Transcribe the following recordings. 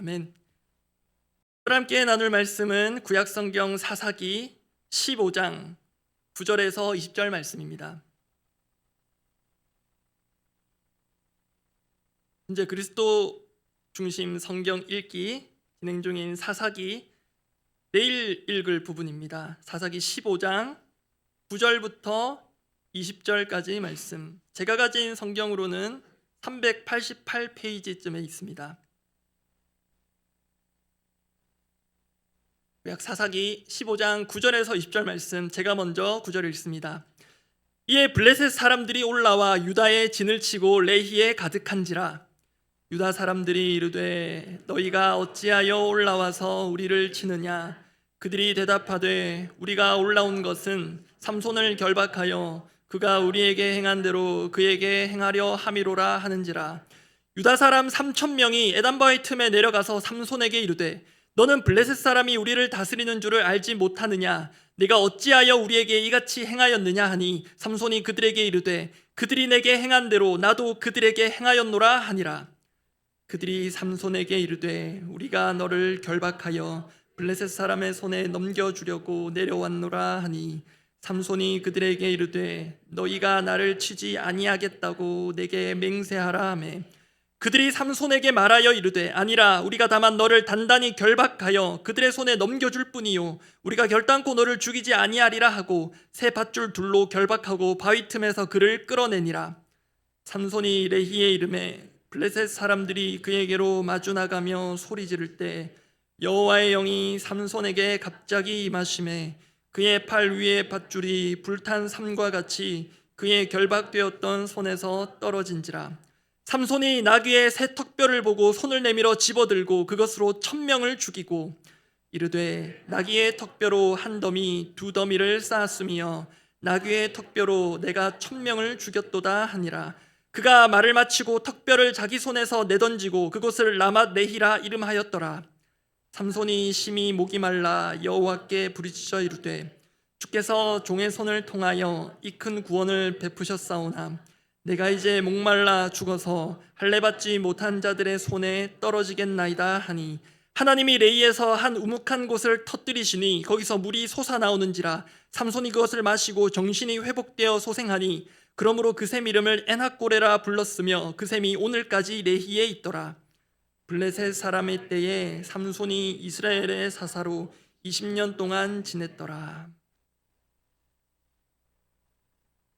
아멘. 오늘 함께 나눌 말씀은 구약성경 사사기 15장 9절에서 20절 말씀입니다. 현재 그리스도 중심 성경 읽기 진행 중인 사사기 내일 읽을 부분입니다. 사사기 15장 9절부터 20절까지 말씀. 제가 가진 성경으로는 388페이지쯤에 있습니다. 구약 사사기 15장 9절에서 20절 말씀, 제가 먼저 9절 읽습니다. 이에 블레셋 사람들이 올라와 유다의 진을 치고 레히에 가득한지라. 유다 사람들이 이르되 너희가 어찌하여 올라와서 우리를 치느냐. 그들이 대답하되 우리가 올라온 것은 삼손을 결박하여 그가 우리에게 행한 대로 그에게 행하려 함이로라 하는지라. 유다 사람 3,000명이 에단바위 틈에 내려가서 삼손에게 이르되 너는 블레셋 사람이 우리를 다스리는 줄을 알지 못하느냐. 네가 어찌하여 우리에게 이같이 행하였느냐 하니 삼손이 그들에게 이르되 그들이 내게 행한 대로 나도 그들에게 행하였노라 하니라. 그들이 삼손에게 이르되 우리가 너를 결박하여 블레셋 사람의 손에 넘겨주려고 내려왔노라 하니 삼손이 그들에게 이르되 너희가 나를 치지 아니하겠다고 내게 맹세하라 하매 그들이 삼손에게 말하여 이르되 아니라 우리가 다만 너를 단단히 결박하여 그들의 손에 넘겨줄 뿐이요 우리가 결단코 너를 죽이지 아니하리라 하고 새 밧줄 둘로 결박하고 바위 틈에서 그를 끌어내니라. 삼손이 레히에 이르매 블레셋 사람들이 그에게로 마주 나가며 소리 지를 때 여호와의 영이 삼손에게 갑자기 임하심에 그의 팔 위에 밧줄이 불탄 삼과 같이 그의 결박되었던 손에서 떨어진지라. 삼손이 나귀의 새 턱뼈를 보고 손을 내밀어 집어들고 그것으로 1,000명을 죽이고 이르되 나귀의 턱뼈로 한 더미 두 더미를 쌓았으며 나귀의 턱뼈로 내가 1,000명을 죽였도다 하니라. 그가 말을 마치고 턱뼈를 자기 손에서 내던지고 그곳을 라맛 레히라 이름하였더라. 삼손이 심히 목이 말라 여호와께 부르짖어 이르되 주께서 종의 손을 통하여 이 큰 구원을 베푸셨사오나 내가 이제 목말라 죽어서 할례받지 못한 자들의 손에 떨어지겠나이다 하니 하나님이 레히에서 한 우묵한 곳을 터뜨리시니 거기서 물이 솟아나오는지라. 삼손이 그것을 마시고 정신이 회복되어 소생하니 그러므로 그 샘 이름을 에낙고레라 불렀으며 그 샘이 오늘까지 레히에 있더라. 블레셋 사람의 때에 삼손이 이스라엘의 사사로 20년 동안 지냈더라.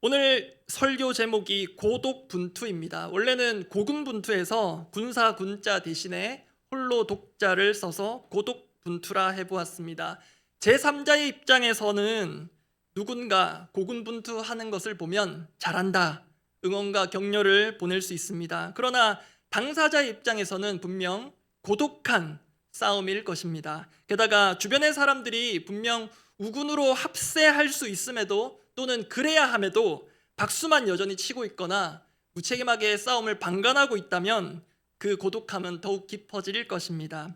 오늘 설교 제목이 고독분투입니다. 원래는 고군분투에서 군사 군자 대신에 홀로 독자를 써서 고독분투라 해보았습니다. 제3자의 입장에서는 누군가 고군분투하는 것을 보면 잘한다, 응원과 격려를 보낼 수 있습니다. 그러나 당사자의 입장에서는 분명 고독한 싸움일 것입니다. 게다가 주변의 사람들이 분명 우군으로 합세할 수 있음에도 또는 그래야 함에도 박수만 여전히 치고 있거나 무책임하게 싸움을 방관하고 있다면 그 고독함은 더욱 깊어질 것입니다.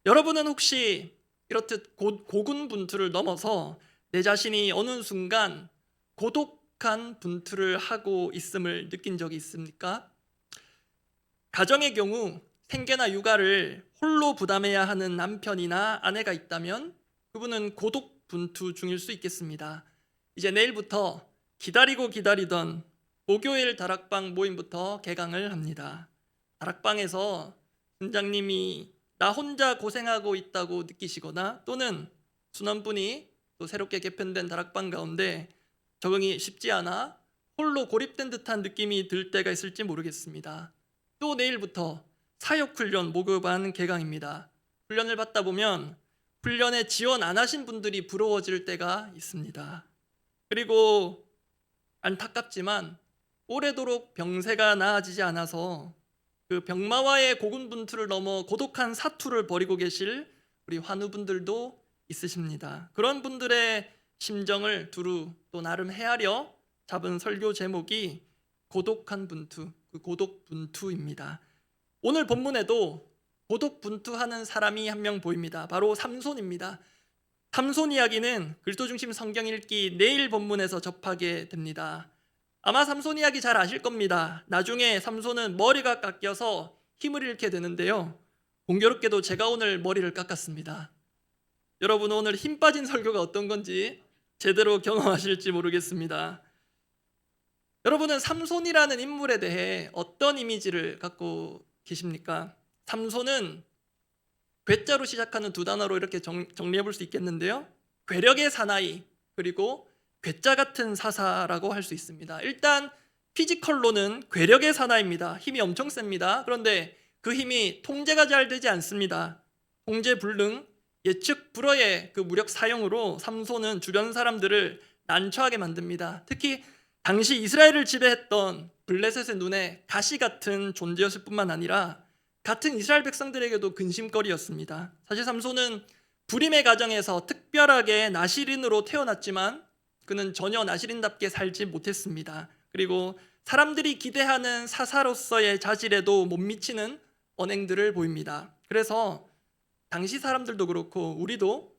여러분은 혹시 이렇듯 고군분투를 넘어서 내 자신이 어느 순간 고독한 분투를 하고 있음을 느낀 적이 있습니까? 가정의 경우 생계나 육아를 홀로 부담해야 하는 남편이나 아내가 있다면 그분은 고독분투 중일 수 있겠습니다. 이제 내일부터 기다리던 목요일 다락방 모임부터 개강을 합니다. 다락방에서 팀장님이 나 혼자 고생하고 있다고 느끼시거나 또는 순원분이 또 새롭게 개편된 다락방 가운데 적응이 쉽지 않아 홀로 고립된 듯한 느낌이 들 때가 있을지 모르겠습니다. 또 내일부터 사역훈련 모급반 개강입니다. 훈련을 받다 보면 훈련에 지원 안 하신 분들이 부러워질 때가 있습니다. 그리고 안타깝지만 오래도록 병세가 나아지지 않아서 그 병마와의 고군분투를 넘어 고독한 사투를 벌이고 계실 우리 환우분들도 있으십니다. 그런 분들의 심정을 두루 또 나름 헤아려 잡은 설교 제목이 고독한 분투, 그 고독분투입니다. 오늘 본문에도 고독분투하는 사람이 한 명 보입니다. 바로 삼손입니다. 삼손 이야기는 그리스도 중심 성경 읽기 내일 본문에서 접하게 됩니다. 아마 삼손 이야기 잘 아실 겁니다. 나중에 삼손은 머리가 깎여서 힘을 잃게 되는데요. 공교롭게도 제가 오늘 머리를 깎았습니다. 여러분 오늘 힘 빠진 설교가 어떤 건지 제대로 경험하실지 모르겠습니다. 여러분은 삼손이라는 인물에 대해 어떤 이미지를 갖고 계십니까? 삼손은 괴자로 시작하는 두 단어로 이렇게 정리해 볼 수 있겠는데요. 괴력의 사나이 그리고 괴짜 같은 사사라고 할 수 있습니다. 일단 피지컬로는 괴력의 사나이입니다. 힘이 엄청 셉니다. 그런데 그 힘이 통제가 잘 되지 않습니다. 통제 불능, 예측 불허의 그 무력 사용으로 삼손은 주변 사람들을 난처하게 만듭니다. 특히 당시 이스라엘을 지배했던 블레셋의 눈에 가시 같은 존재였을 뿐만 아니라 같은 이스라엘 백성들에게도 근심거리였습니다. 사실 삼손은 불임의 가정에서 특별하게 나시린으로 태어났지만 그는 전혀 나시린답게 살지 못했습니다. 그리고 사람들이 기대하는 사사로서의 자질에도 못 미치는 언행들을 보입니다. 그래서 당시 사람들도 그렇고 우리도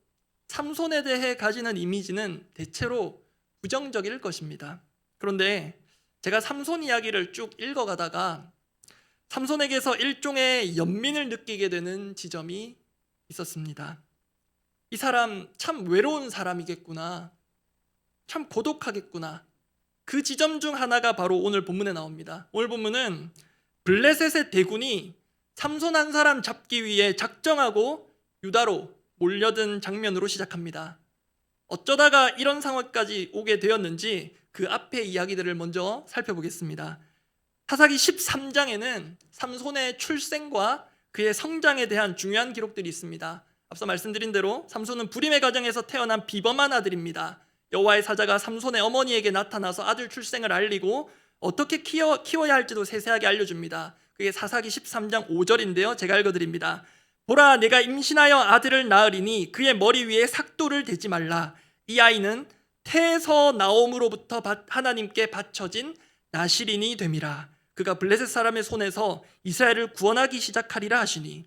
삼손에 대해 가지는 이미지는 대체로 부정적일 것입니다. 그런데 제가 삼손 이야기를 쭉 읽어가다가 삼손에게서 일종의 연민을 느끼게 되는 지점이 있었습니다. 이 사람 참 외로운 사람이겠구나, 참 고독하겠구나. 그 지점 중 하나가 바로 오늘 본문에 나옵니다. 오늘 본문은 블레셋의 대군이 삼손 한 사람 잡기 위해 작정하고 유다로 몰려든 장면으로 시작합니다. 어쩌다가 이런 상황까지 오게 되었는지 그 앞의 이야기들을 먼저 살펴보겠습니다. 사사기 13장에는 삼손의 출생과 그의 성장에 대한 중요한 기록들이 있습니다. 앞서 말씀드린 대로 삼손은 불임의 가정에서 태어난 비범한 아들입니다. 여호와의 사자가 삼손의 어머니에게 나타나서 아들 출생을 알리고 어떻게 키워야 할지도 세세하게 알려줍니다. 그게 사사기 13장 5절인데요. 제가 읽어드립니다. 보라, 내가 임신하여 아들을 낳으리니 그의 머리 위에 삭도를 대지 말라. 이 아이는 태에서 나옴으로부터 하나님께 바쳐진 나시린이 됨이라. 그가 블레셋 사람의 손에서 이스라엘을 구원하기 시작하리라 하시니.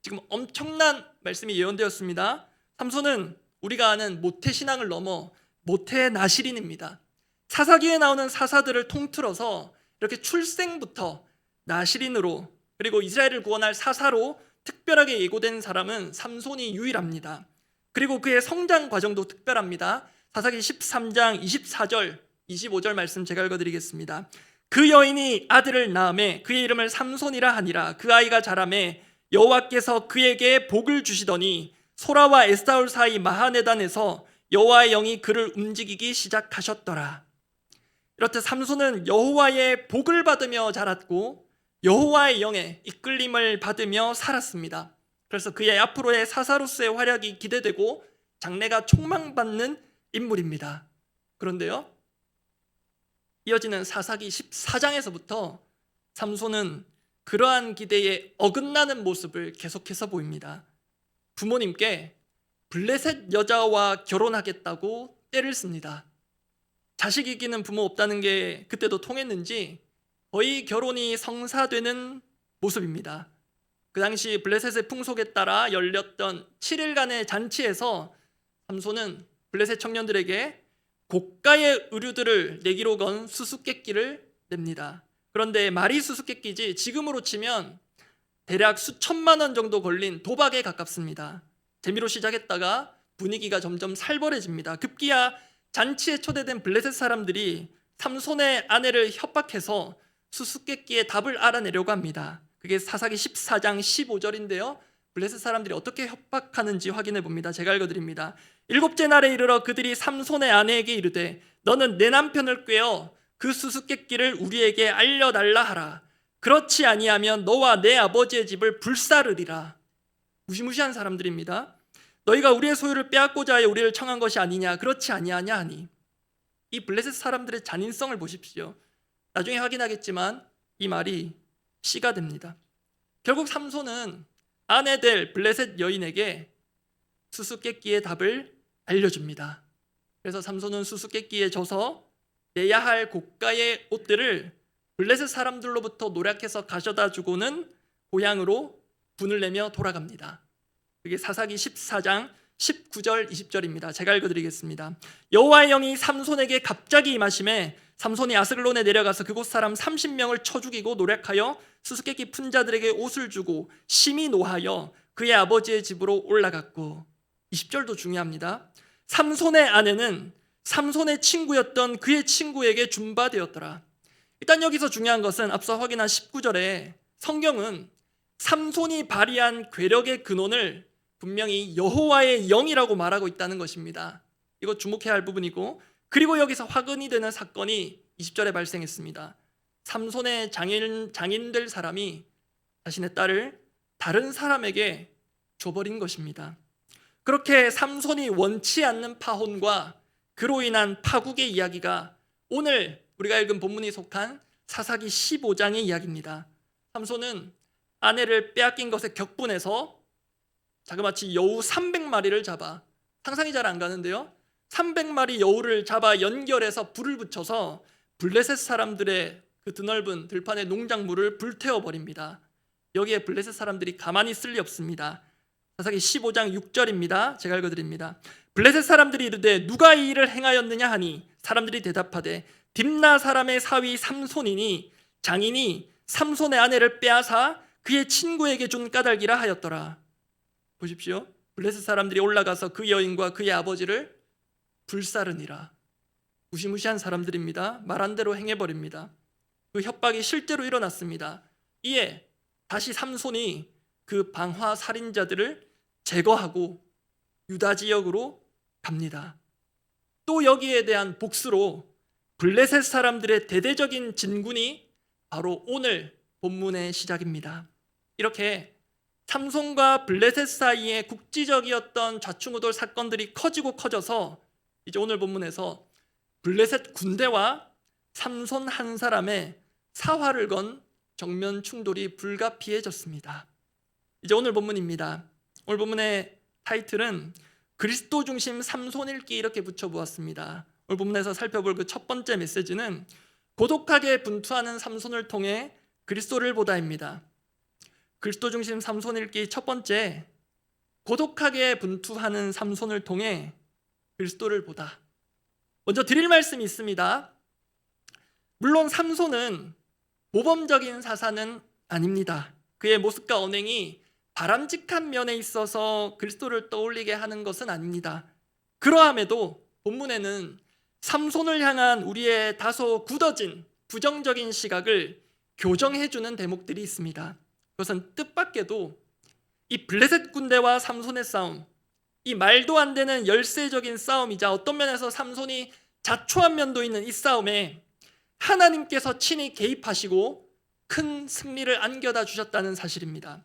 지금 엄청난 말씀이 예언되었습니다. 삼손은 우리가 아는 모태 신앙을 넘어 모태 나시린입니다. 사사기에 나오는 사사들을 통틀어서 이렇게 출생부터 나시린으로 그리고 이스라엘을 구원할 사사로 특별하게 예고된 사람은 삼손이 유일합니다. 그리고 그의 성장 과정도 특별합니다. 사사기 13장 24절 25절 말씀 제가 읽어드리겠습니다. 그 여인이 아들을 낳음에 그의 이름을 삼손이라 하니라. 그 아이가 자라매 여호와께서 그에게 복을 주시더니 소라와 에스타올 사이 마하네단에서 여호와의 영이 그를 움직이기 시작하셨더라. 이렇듯 삼손은 여호와의 복을 받으며 자랐고 여호와의 영의 이끌림을 받으며 살았습니다. 그래서 그의 앞으로의 사사로서의 활약이 기대되고 장래가 촉망받는 인물입니다. 그런데요, 이어지는 사사기 14장에서부터 삼손은 그러한 기대에 어긋나는 모습을 계속해서 보입니다. 부모님께 블레셋 여자와 결혼하겠다고 떼를 씁니다. 자식 이기는 부모 없다는 게 그때도 통했는지 거의 결혼이 성사되는 모습입니다. 그 당시 블레셋의 풍속에 따라 열렸던 7일간의 잔치에서 삼손은 블레셋 청년들에게 고가의 의류들을 내기로 건 수수께끼를 냅니다. 그런데 말이 수수께끼지 지금으로 치면 대략 수천만 원 정도 걸린 도박에 가깝습니다. 재미로 시작했다가 분위기가 점점 살벌해집니다. 급기야 잔치에 초대된 블레셋 사람들이 삼손의 아내를 협박해서 수수께끼의 답을 알아내려고 합니다. 그게 사사기 14장 15절인데요. 블레셋 사람들이 어떻게 협박하는지 확인해 봅니다. 제가 읽어드립니다. 7째 날에 이르러 그들이 삼손의 아내에게 이르되 너는 내 남편을 꾀어 그 수수께끼를 우리에게 알려달라 하라. 그렇지 아니하면 너와 내 아버지의 집을 불사르리라. 무시무시한 사람들입니다. 너희가 우리의 소유를 빼앗고자 하여 우리를 청한 것이 아니냐, 그렇지 아니하냐 하니. 이 블레셋 사람들의 잔인성을 보십시오. 나중에 확인하겠지만 이 말이 씨가 됩니다. 결국 삼손은 아내 될 블레셋 여인에게 수수께끼의 답을 알려줍니다. 그래서 삼손은 수수께끼에 져서 내야 할 고가의 옷들을 블레셋 사람들로부터 노력해서 가져다 주고는 고향으로 분을 내며 돌아갑니다. 그게 사사기 14장 19절 20절입니다. 제가 읽어드리겠습니다. 여호와의 영이 삼손에게 갑자기 임하심에 삼손이 아스글론에 내려가서 그곳 사람 30명을 쳐 죽이고 노력하여 수수께끼 푼 자들에게 옷을 주고 심히 노하여 그의 아버지의 집으로 올라갔고, 20절도 중요합니다. 삼손의 아내는 삼손의 친구였던 그의 친구에게 준바되었더라. 일단 여기서 중요한 것은 앞서 확인한 19절에 성경은 삼손이 발휘한 괴력의 근원을 분명히 여호와의 영이라고 말하고 있다는 것입니다. 이거 주목해야 할 부분이고, 그리고 여기서 화근이 되는 사건이 20절에 발생했습니다. 삼손의 장인 될 사람이 자신의 딸을 다른 사람에게 줘버린 것입니다. 그렇게 삼손이 원치 않는 파혼과 그로 인한 파국의 이야기가 오늘 우리가 읽은 본문이 속한 사사기 15장의 이야기입니다. 삼손은 아내를 빼앗긴 것에 격분해서 자그마치 여우 300마리를 잡아, 상상이 잘 안 가는데요, 300마리 여우를 잡아 연결해서 불을 붙여서 블레셋 사람들의 그 드넓은 들판의 농작물을 불태워버립니다. 여기에 블레셋 사람들이 가만히 있을 리 없습니다. 사사기 15장 6절입니다. 제가 읽어드립니다. 블레셋 사람들이 이르되 누가 이 일을 행하였느냐 하니 사람들이 대답하되 딥나 사람의 사위 삼손이니 장인이 삼손의 아내를 빼앗아 그의 친구에게 준 까닭이라 하였더라. 보십시오. 블레셋 사람들이 올라가서 그 여인과 그의 아버지를 불사르니라. 무시무시한 사람들입니다. 말한 대로 행해버립니다. 그 협박이 실제로 일어났습니다. 이에 다시 삼손이 그 방화 살인자들을 제거하고 유다 지역으로 갑니다. 또 여기에 대한 복수로 블레셋 사람들의 대대적인 진군이 바로 오늘 본문의 시작입니다. 이렇게 삼손과 블레셋 사이에 국지적이었던 좌충우돌 사건들이 커지고 커져서 이제 오늘 본문에서 블레셋 군대와 삼손 한 사람의 사활을 건 정면 충돌이 불가피해졌습니다. 이제 오늘 본문입니다. 오늘 본문의 타이틀은 그리스도 중심 삼손 읽기 이렇게 붙여보았습니다. 오늘 본문에서 살펴볼 그 첫 번째 메시지는 고독하게 분투하는 삼손을 통해 그리스도를 보다입니다. 그리스도 중심 삼손 읽기 첫 번째, 고독하게 분투하는 삼손을 통해 그리스도를 보다. 먼저 드릴 말씀이 있습니다. 물론 삼손은 모범적인 사사는 아닙니다. 그의 모습과 언행이 바람직한 면에 있어서 그리스도를 떠올리게 하는 것은 아닙니다. 그러함에도 본문에는 삼손을 향한 우리의 다소 굳어진 부정적인 시각을 교정해주는 대목들이 있습니다. 그것은 뜻밖에도 이 블레셋 군대와 삼손의 싸움, 이 말도 안 되는 열세적인 싸움이자 어떤 면에서 삼손이 자초한 면도 있는 이 싸움에 하나님께서 친히 개입하시고 큰 승리를 안겨다 주셨다는 사실입니다.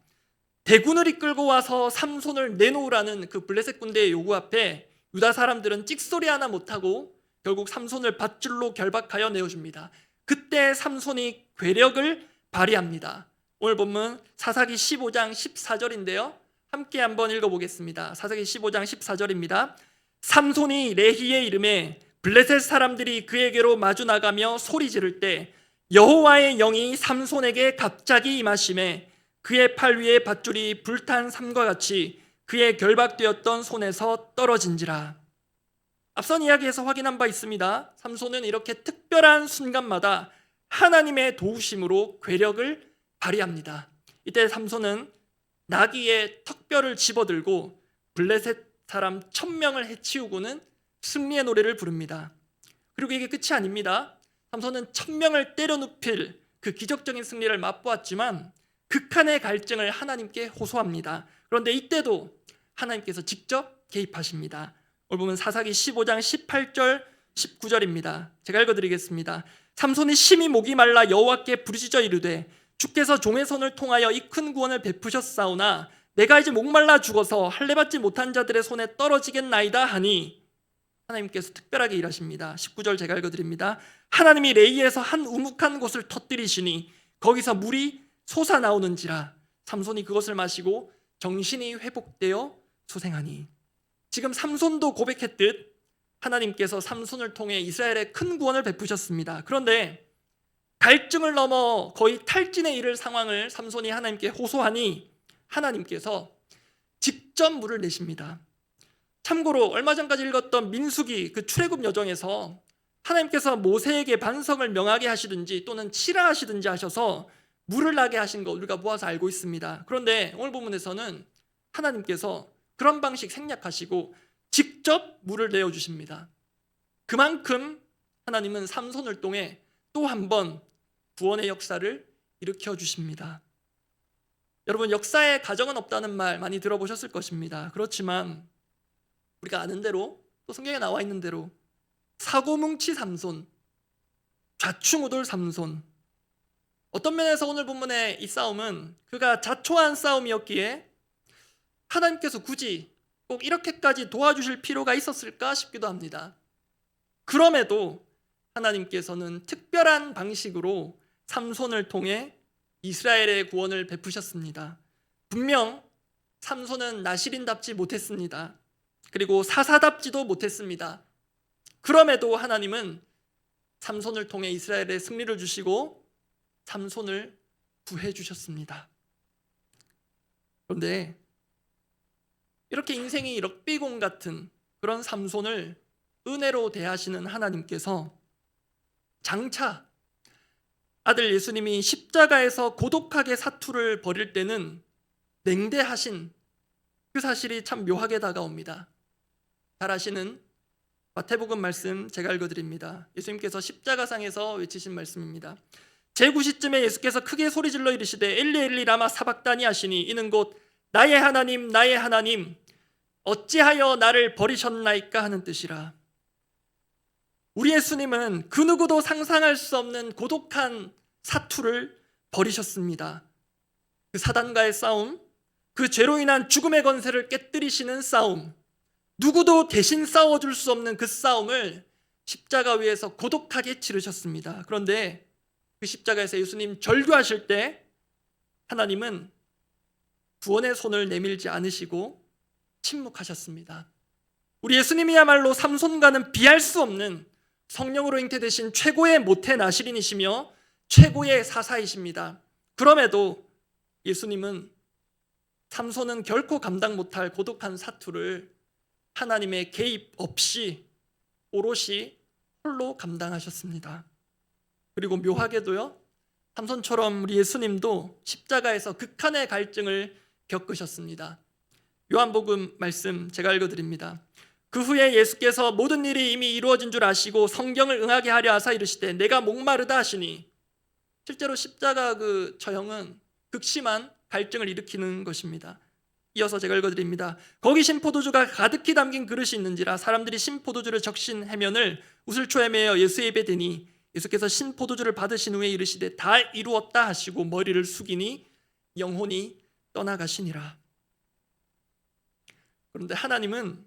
대군을 이끌고 와서 삼손을 내놓으라는 그 블레셋 군대의 요구 앞에 유다 사람들은 찍소리 하나 못하고 결국 삼손을 밧줄로 결박하여 내어줍니다. 그때 삼손이 괴력을 발휘합니다. 오늘 본문 사사기 15장 14절인데요. 함께 한번 읽어보겠습니다. 사사기 15장 14절입니다. 삼손이 레히의 이름에 블레셋 사람들이 그에게로 마주 나가며 소리 지를 때 여호와의 영이 삼손에게 갑자기 임하심에 그의 팔 위에 밧줄이 불탄 삼과 같이 그의 결박되었던 손에서 떨어진지라. 앞선 이야기에서 확인한 바 있습니다. 삼손은 이렇게 특별한 순간마다 하나님의 도우심으로 괴력을 발휘합니다. 이때 삼손은 나귀의 턱뼈를 집어들고 블레셋 사람 1000명을 해치우고는 승리의 노래를 부릅니다. 그리고 이게 끝이 아닙니다. 삼손은 1000명을 때려 눕힐 그 기적적인 승리를 맛보았지만 극한의 갈증을 하나님께 호소합니다. 그런데 이때도 하나님께서 직접 개입하십니다. 오늘 보면 사사기 15장 18절 19절입니다. 제가 읽어드리겠습니다. 삼손이 심히 목이 말라 여호와께 부르짖어 이르되 주께서 종의 손을 통하여 이 큰 구원을 베푸셨사오나 내가 이제 목말라 죽어서 할례받지 못한 자들의 손에 떨어지겠나이다 하니 하나님께서 특별하게 일하십니다. 19절 제가 읽어드립니다. 하나님이 레이에서 한 우묵한 곳을 터뜨리시니 거기서 물이 솟아나오는지라 삼손이 그것을 마시고 정신이 회복되어 소생하니. 지금 삼손도 고백했듯 하나님께서 삼손을 통해 이스라엘에 큰 구원을 베푸셨습니다. 그런데 갈증을 넘어 거의 탈진에 이를 상황을 삼손이 하나님께 호소하니 하나님께서 직접 물을 내십니다. 참고로 얼마 전까지 읽었던 민수기 그 출애굽 여정에서 하나님께서 모세에게 반석을 명하게 하시든지 또는 치라하시든지 하셔서 물을 나게 하신 거 우리가 모아서 알고 있습니다. 그런데 오늘 본문에서는 하나님께서 그런 방식 생략하시고 직접 물을 내어주십니다. 그만큼 하나님은 삼손을 통해 또 한 번 구원의 역사를 일으켜 주십니다. 여러분, 역사에 가정은 없다는 말 많이 들어보셨을 것입니다. 그렇지만 우리가 아는 대로, 또 성경에 나와 있는 대로 사고뭉치 삼손, 좌충우돌 삼손, 어떤 면에서 오늘 본문의 이 싸움은 그가 자초한 싸움이었기에 하나님께서 굳이 꼭 이렇게까지 도와주실 필요가 있었을까 싶기도 합니다. 그럼에도 하나님께서는 특별한 방식으로 삼손을 통해 이스라엘의 구원을 베푸셨습니다. 분명 삼손은 나실인답지 못했습니다. 그리고 사사답지도 못했습니다. 그럼에도 하나님은 삼손을 통해 이스라엘에 승리를 주시고 삼손을 구해 주셨습니다. 그런데 이렇게 인생이 럭비공 같은 그런 삼손을 은혜로 대하시는 하나님께서 장차 아들 예수님이 십자가에서 고독하게 사투를 벌일 때는 냉대하신 그 사실이 참 묘하게 다가옵니다. 잘 아시는 마태복음 말씀 제가 읽어드립니다. 예수님께서 십자가상에서 외치신 말씀입니다. 제9시쯤에 예수께서 크게 소리질러 이르시되 엘리 엘리 라마 사박다니 하시니 이는 곧 나의 하나님 나의 하나님 어찌하여 나를 버리셨나이까 하는 뜻이라. 우리 예수님은 그 누구도 상상할 수 없는 고독한 사투를 벌이셨습니다. 그 사단과의 싸움, 그 죄로 인한 죽음의 권세를 깨뜨리시는 싸움, 누구도 대신 싸워줄 수 없는 그 싸움을 십자가 위에서 고독하게 치르셨습니다. 그런데 그 십자가에서 예수님 절규하실 때 하나님은 구원의 손을 내밀지 않으시고 침묵하셨습니다. 우리 예수님이야말로 삼손과는 비할 수 없는 성령으로 잉태되신 최고의 모태 나실인이시며 최고의 사사이십니다. 그럼에도 예수님은 삼손은 결코 감당 못할 고독한 사투를 하나님의 개입 없이 오롯이 홀로 감당하셨습니다. 그리고 묘하게도요, 삼손처럼 우리 예수님도 십자가에서 극한의 갈증을 겪으셨습니다. 요한복음 말씀 제가 읽어드립니다. 그 후에 예수께서 모든 일이 이미 이루어진 줄 아시고 성경을 응하게 하려 하사 이르시되 내가 목마르다 하시니, 실제로 십자가 그 처형은 극심한 갈증을 일으키는 것입니다. 이어서 제가 읽어드립니다. 거기 신포도주가 가득히 담긴 그릇이 있는지라 사람들이 신포도주를 적신 해면을 우슬초에 매어 예수의 입에 대니 예수께서 신포도주를 받으신 후에 이르시되 다 이루었다 하시고 머리를 숙이니 영혼이 떠나가시니라. 그런데 하나님은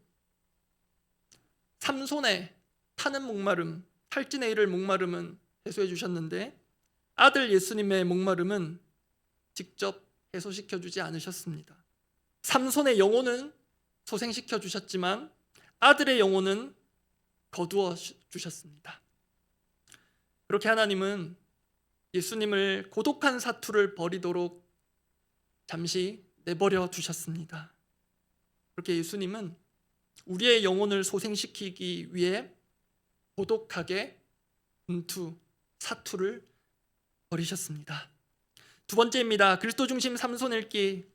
삼손의 타는 목마름, 탈진에 이를 목마름은 해소해 주셨는데 아들 예수님의 목마름은 직접 해소시켜 주지 않으셨습니다. 삼손의 영혼은 소생시켜 주셨지만 아들의 영혼은 거두어 주셨습니다. 그렇게 하나님은 예수님을 고독한 사투를 벌이도록 잠시 내버려 두셨습니다. 그렇게 예수님은 우리의 영혼을 소생시키기 위해 고독하게 사투를 벌이셨습니다. 두 번째입니다. 그리스도 중심 삼손 읽기.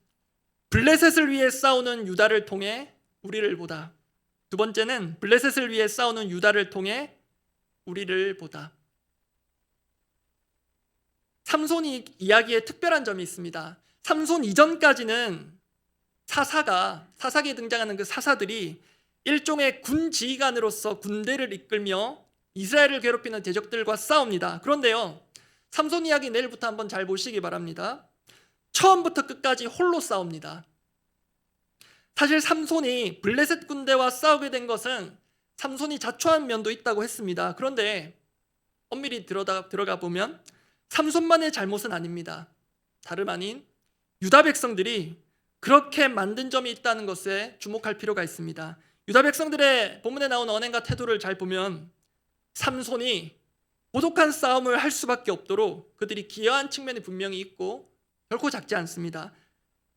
블레셋을 위해 싸우는 유다를 통해 우리를 보다. 두 번째는 블레셋을 위해 싸우는 유다를 통해 우리를 보다. 삼손 이야기에 특별한 점이 있습니다. 삼손 이전까지는 사사기에 등장하는 그 사사들이 일종의 군 지휘관으로서 군대를 이끌며 이스라엘을 괴롭히는 대적들과 싸웁니다. 그런데요, 삼손 이야기 내일부터 한번 잘 보시기 바랍니다. 처음부터 끝까지 홀로 싸웁니다. 사실 삼손이 블레셋 군대와 싸우게 된 것은 삼손이 자초한 면도 있다고 했습니다. 그런데 엄밀히 들어가 보면 삼손만의 잘못은 아닙니다. 다름 아닌 유다 백성들이 그렇게 만든 점이 있다는 것에 주목할 필요가 있습니다. 유다 백성들의 본문에 나온 언행과 태도를 잘 보면 삼손이 고독한 싸움을 할 수밖에 없도록 그들이 기여한 측면이 분명히 있고 결코 작지 않습니다.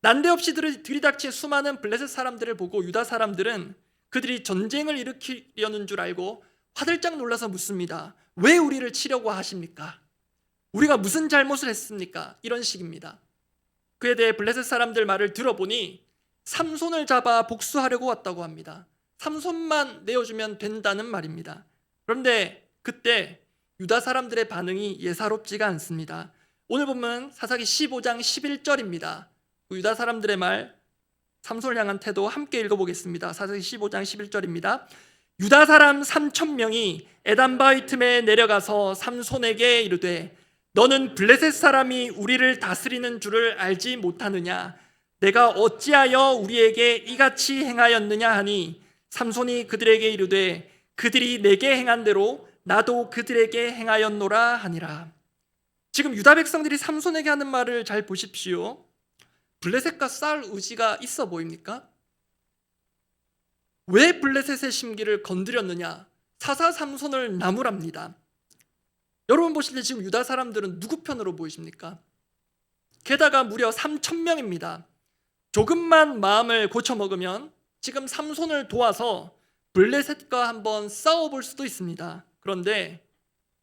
난데없이 들이닥친 수많은 블레셋 사람들을 보고 유다 사람들은 그들이 전쟁을 일으키려는 줄 알고 화들짝 놀라서 묻습니다. 왜 우리를 치려고 하십니까? 우리가 무슨 잘못을 했습니까? 이런 식입니다. 그에 대해 블레셋 사람들 말을 들어보니 삼손을 잡아 복수하려고 왔다고 합니다. 삼손만 내어주면 된다는 말입니다. 그런데 그때 유다 사람들의 반응이 예사롭지가 않습니다. 오늘 보면 사사기 15장 11절입니다. 유다 사람들의 말, 삼손을 향한 태도 함께 읽어보겠습니다. 사사기 15장 11절입니다. 유다 사람 3,000명이 에단바위 틈에 내려가서 삼손에게 이르되 너는 블레셋 사람이 우리를 다스리는 줄을 알지 못하느냐? 내가 어찌하여 우리에게 이같이 행하였느냐 하니 삼손이 그들에게 이르되 그들이 내게 행한 대로 나도 그들에게 행하였노라 하니라. 지금 유다 백성들이 삼손에게 하는 말을 잘 보십시오. 블레셋과 싸울 의지가 있어 보입니까? 왜 블레셋의 심기를 건드렸느냐? 사사 삼손을 나무랍니다. 여러분 보실 때 지금 유다 사람들은 누구 편으로 보이십니까? 게다가 무려 3,000명입니다. 조금만 마음을 고쳐먹으면 지금 삼손을 도와서 블레셋과 한번 싸워볼 수도 있습니다. 그런데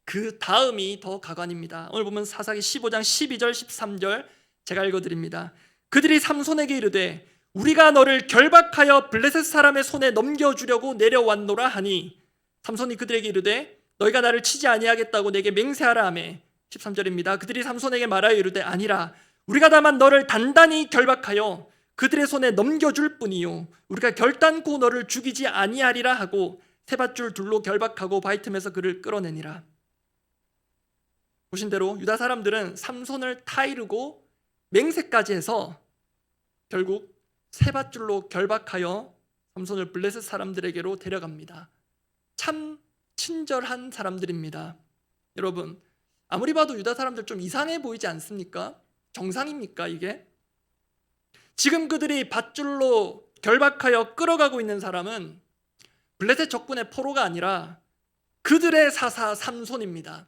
그 다음이 더 가관입니다. 오늘 보면 사사기 15장 12절 13절 제가 읽어드립니다. 그들이 삼손에게 이르되 우리가 너를 결박하여 블레셋 사람의 손에 넘겨주려고 내려왔노라 하니 삼손이 그들에게 이르되 너희가 나를 치지 아니하겠다고 내게 맹세하라 하매 13절입니다. 그들이 삼손에게 말하여 이르되 아니라 우리가 다만 너를 단단히 결박하여 그들의 손에 넘겨줄 뿐이요 우리가 결단코 너를 죽이지 아니하리라 하고 세밧줄 둘로 결박하고 바위 틈에서 그를 끌어내니라. 보신 대로 유다 사람들은 삼손을 타이르고 맹세까지 해서 결국 세밧줄로 결박하여 삼손을 블레셋 사람들에게로 데려갑니다. 참 친절한 사람들입니다. 여러분, 아무리 봐도 유다 사람들 좀 이상해 보이지 않습니까? 정상입니까 이게? 지금 그들이 밧줄로 결박하여 끌어가고 있는 사람은 블레셋 적군의 포로가 아니라 그들의 사사 삼손입니다.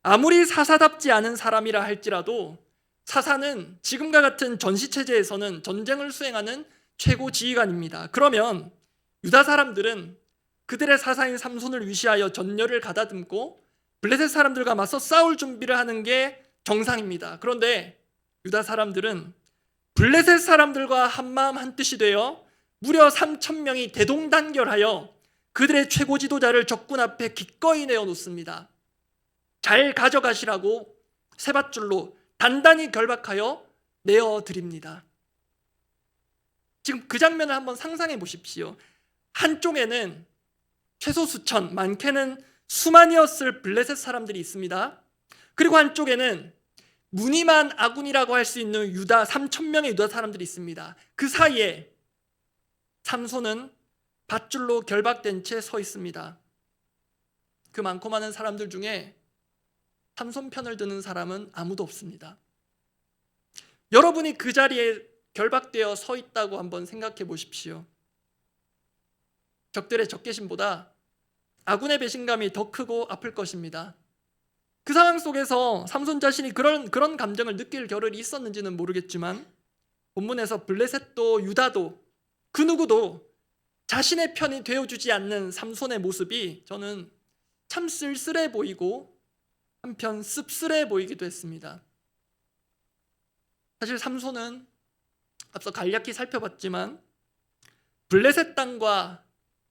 아무리 사사답지 않은 사람이라 할지라도 사사는 지금과 같은 전시체제에서는 전쟁을 수행하는 최고 지휘관입니다. 그러면 유다 사람들은 그들의 사사인 삼손을 위시하여 전열을 가다듬고 블레셋 사람들과 맞서 싸울 준비를 하는 게 정상입니다. 그런데 유다 사람들은 블레셋 사람들과 한마음 한뜻이 되어 무려 3,000명이 대동단결하여 그들의 최고 지도자를 적군 앞에 기꺼이 내어놓습니다. 잘 가져가시라고 세밧줄로 단단히 결박하여 내어드립니다. 지금 그 장면을 한번 상상해 보십시오. 한쪽에는 최소 수천, 많게는 수만이었을 블레셋 사람들이 있습니다. 그리고 한쪽에는 무늬만 아군이라고 할 수 있는 유다 3,000명의 유다 사람들이 있습니다. 그 사이에 삼손은 밧줄로 결박된 채 서 있습니다. 그 많고 많은 사람들 중에 삼손 편을 드는 사람은 아무도 없습니다. 여러분이 그 자리에 결박되어 서 있다고 한번 생각해 보십시오. 적들의 적개심보다 아군의 배신감이 더 크고 아플 것입니다. 그 상황 속에서 삼손 자신이 그런 감정을 느낄 겨를이 있었는지는 모르겠지만 본문에서 블레셋도 유다도 그 누구도 자신의 편이 되어주지 않는 삼손의 모습이 저는 참 쓸쓸해 보이고 한편 씁쓸해 보이기도 했습니다. 사실 삼손은 앞서 간략히 살펴봤지만 블레셋 땅과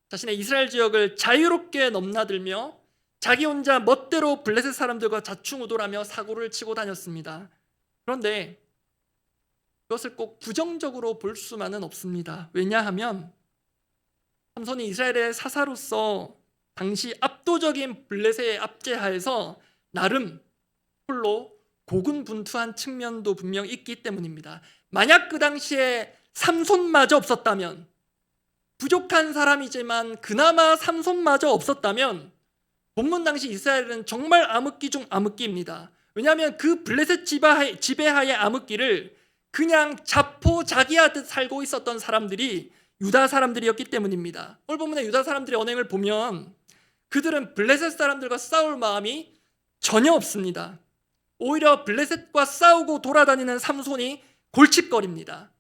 자신의 이스라엘 지역을 자유롭게 넘나들며 자기 혼자 멋대로 블레셋 사람들과 자충우돌하며 사고를 치고 다녔습니다. 그런데 그것을 꼭 부정적으로 볼 수만은 없습니다. 왜냐하면 삼손이 이스라엘의 사사로서 당시 압도적인 블레셋의 압제하에서 나름 홀로 고군분투한 측면도 분명 있기 때문입니다. 만약 그 당시에 삼손마저 없었다면, 부족한 사람이지만 그나마 삼손마저 없었다면 본문 당시 이스라엘은 정말 암흑기 중 암흑기입니다. 왜냐하면 그 블레셋 지배하의 암흑기를 그냥 자포자기하듯 살고 있었던 사람들이 유다 사람들이었기 때문입니다. 오늘 본문의 유다 사람들의 언행을 보면 그들은 블레셋 사람들과 싸울 마음이 전혀 없습니다. 오히려 블레셋과 싸우고 돌아다니는 삼손이 골칫거립니다.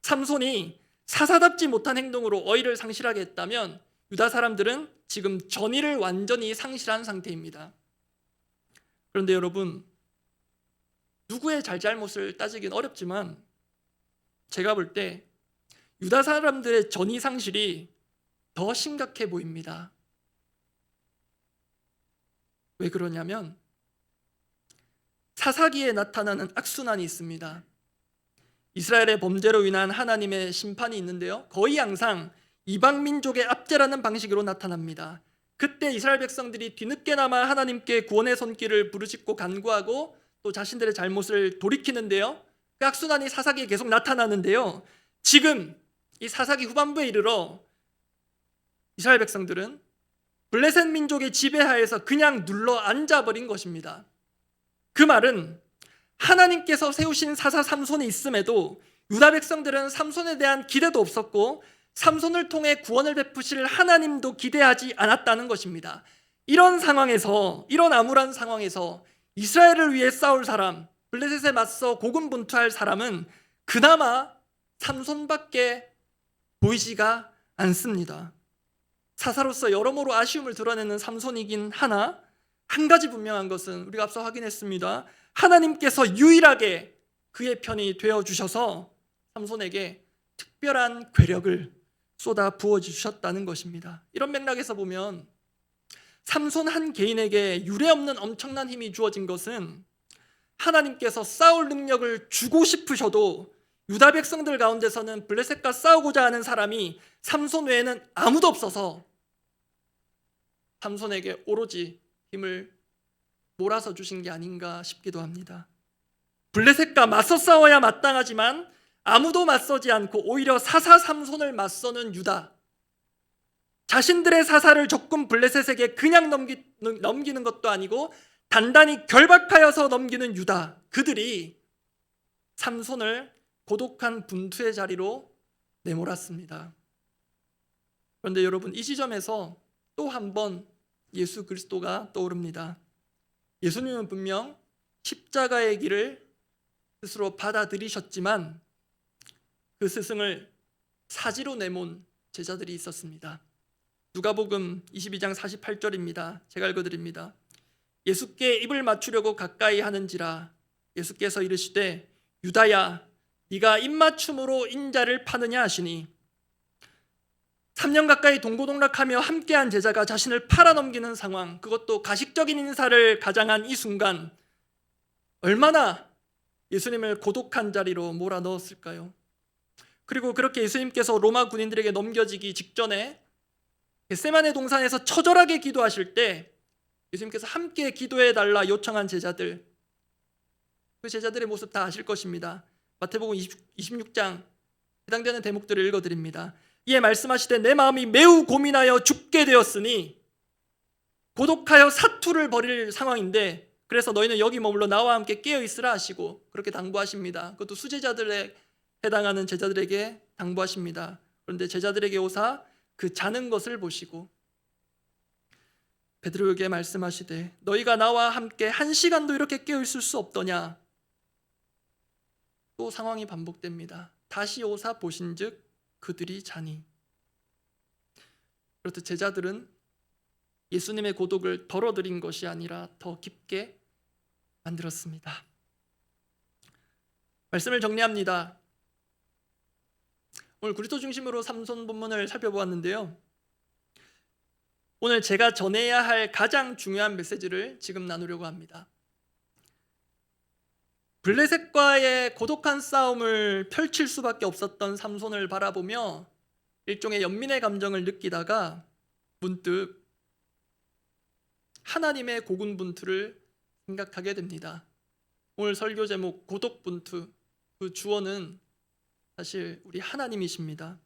삼손이 사사답지 못한 행동으로 어의를 상실하게 했다면 유다 사람들은 지금 전의를 완전히 상실한 상태입니다. 그런데 여러분, 누구의 잘잘못을 따지긴 어렵지만 제가 볼 때 유다 사람들의 전이 상실이 더 심각해 보입니다. 왜 그러냐면 사사기에 나타나는 악순환이 있습니다. 이스라엘의 범죄로 인한 하나님의 심판이 있는데요, 거의 항상 이방 민족의 압제라는 방식으로 나타납니다. 그때 이스라엘 백성들이 뒤늦게나마 하나님께 구원의 손길을 부르짖고 간구하고 또 자신들의 잘못을 돌이키는데요, 그 악순환이 사사기에 계속 나타나는데요, 지금 이 사사기 후반부에 이르러 이스라엘 백성들은 블레셋 민족의 지배하에서 그냥 눌러 앉아버린 것입니다. 그 말은 하나님께서 세우신 사사 삼손이 있음에도 유다 백성들은 삼손에 대한 기대도 없었고 삼손을 통해 구원을 베푸실 하나님도 기대하지 않았다는 것입니다. 이런 상황에서, 이런 암울한 상황에서 이스라엘을 위해 싸울 사람, 블레셋에 맞서 고군분투할 사람은 그나마 삼손밖에 보이지가 않습니다. 사사로서 여러모로 아쉬움을 드러내는 삼손이긴 하나 한 가지 분명한 것은 우리가 앞서 확인했습니다. 하나님께서 유일하게 그의 편이 되어주셔서 삼손에게 특별한 괴력을 쏟아 부어주셨다는 것입니다. 이런 맥락에서 보면 삼손 한 개인에게 유례없는 엄청난 힘이 주어진 것은 하나님께서 싸울 능력을 주고 싶으셔도 유다 백성들 가운데서는 블레셋과 싸우고자 하는 사람이 삼손 외에는 아무도 없어서 삼손에게 오로지 힘을 몰아서 주신 게 아닌가 싶기도 합니다. 블레셋과 맞서 싸워야 마땅하지만 아무도 맞서지 않고 오히려 사사 삼손을 맞서는 유다, 자신들의 사사를 적군 블레셋에게 그냥 넘기는 것도 아니고 단단히 결박하여서 넘기는 유다, 그들이 삼손을 고독한 분투의 자리로 내몰았습니다. 그런데 여러분, 이 지점에서 또 한 번 예수 그리스도가 떠오릅니다. 예수님은 분명 십자가의 길을 스스로 받아들이셨지만 그 스승을 사지로 내몬 제자들이 있었습니다. 누가복음 22장 48절입니다. 제가 읽어드립니다. 예수께 입을 맞추려고 가까이 하는지라 예수께서 이르시되 유다야 네가 입맞춤으로 인자를 파느냐 하시니 3년 가까이 동고동락하며 함께한 제자가 자신을 팔아넘기는 상황, 그것도 가식적인 인사를 가장한 이 순간 얼마나 예수님을 고독한 자리로 몰아넣었을까요? 그리고 그렇게 예수님께서 로마 군인들에게 넘겨지기 직전에 겟세마네 동산에서 처절하게 기도하실 때 예수님께서 함께 기도해달라 요청한 제자들, 그 제자들의 모습 다 아실 것입니다. 마태복음 26장 해당되는 대목들을 읽어드립니다. 이에 말씀하시되 내 마음이 매우 고민하여 죽게 되었으니, 고독하여 사투를 벌일 상황인데 그래서 너희는 여기 머물러 나와 함께 깨어있으라 하시고 그렇게 당부하십니다. 그것도 수제자들에 해당하는 제자들에게 당부하십니다. 그런데 제자들에게 오사 그 자는 것을 보시고 베드로에게 말씀하시되 너희가 나와 함께 1시간도 이렇게 깨어있을 수 없더냐. 또 상황이 반복됩니다. 다시 오사 보신즉 그들이 자니. 그렇듯 제자들은 예수님의 고독을 덜어드린 것이 아니라 더 깊게 만들었습니다. 말씀을 정리합니다. 오늘 그리스도 중심으로 삼손 본문을 살펴보았는데요, 오늘 제가 전해야 할 가장 중요한 메시지를 지금 나누려고 합니다. 블레셋과의 고독한 싸움을 펼칠 수밖에 없었던 삼손을 바라보며 일종의 연민의 감정을 느끼다가 문득 하나님의 고군분투를 생각하게 됩니다. 오늘 설교 제목 고독분투, 그 주어는 사실 우리 하나님이십니다.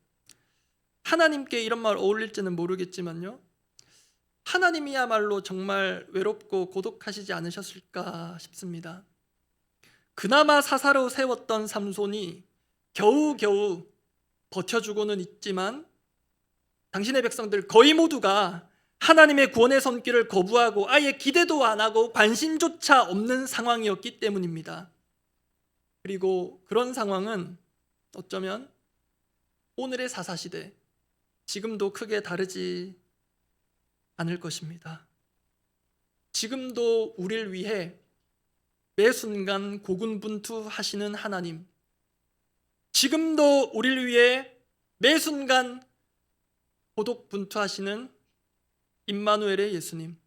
하나님께 이런 말 어울릴지는 모르겠지만요, 하나님이야말로 정말 외롭고 고독하시지 않으셨을까 싶습니다. 그나마 사사로 세웠던 삼손이 겨우겨우 버텨주고는 있지만 당신의 백성들 거의 모두가 하나님의 구원의 손길을 거부하고 아예 기대도 안 하고 관심조차 없는 상황이었기 때문입니다. 그리고 그런 상황은 어쩌면 오늘의 사사시대, 지금도 크게 다르지 않을 것입니다. 지금도 우리를 위해 매 순간 고군분투하시는 하나님, 지금도 우리를 위해 매 순간 고독분투하시는 임마누엘의 예수님,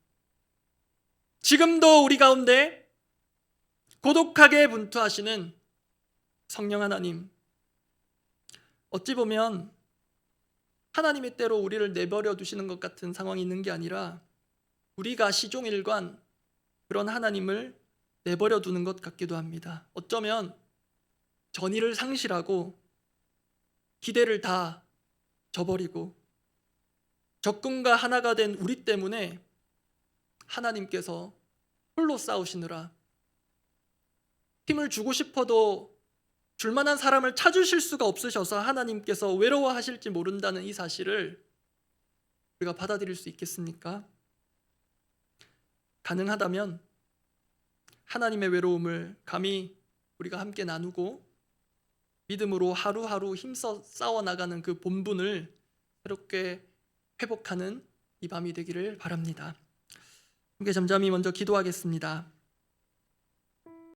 지금도 우리 가운데 고독하게 분투하시는 성령 하나님, 어찌 보면 하나님의 때로 우리를 내버려 두시는 것 같은 상황이 있는 게 아니라 우리가 시종일관 그런 하나님을 내버려 두는 것 같기도 합니다. 어쩌면 전의를 상실하고 기대를 다 저버리고 적군과 하나가 된 우리 때문에 하나님께서 홀로 싸우시느라 힘을 주고 싶어도 줄만한 사람을 찾으실 수가 없으셔서 하나님께서 외로워하실지 모른다는 이 사실을 우리가 받아들일 수 있겠습니까? 가능하다면 하나님의 외로움을 감히 우리가 함께 나누고 믿음으로 하루하루 힘써 싸워나가는 그 본분을 새롭게 회복하는 이 밤이 되기를 바랍니다. 함께 잠잠히 먼저 기도하겠습니다.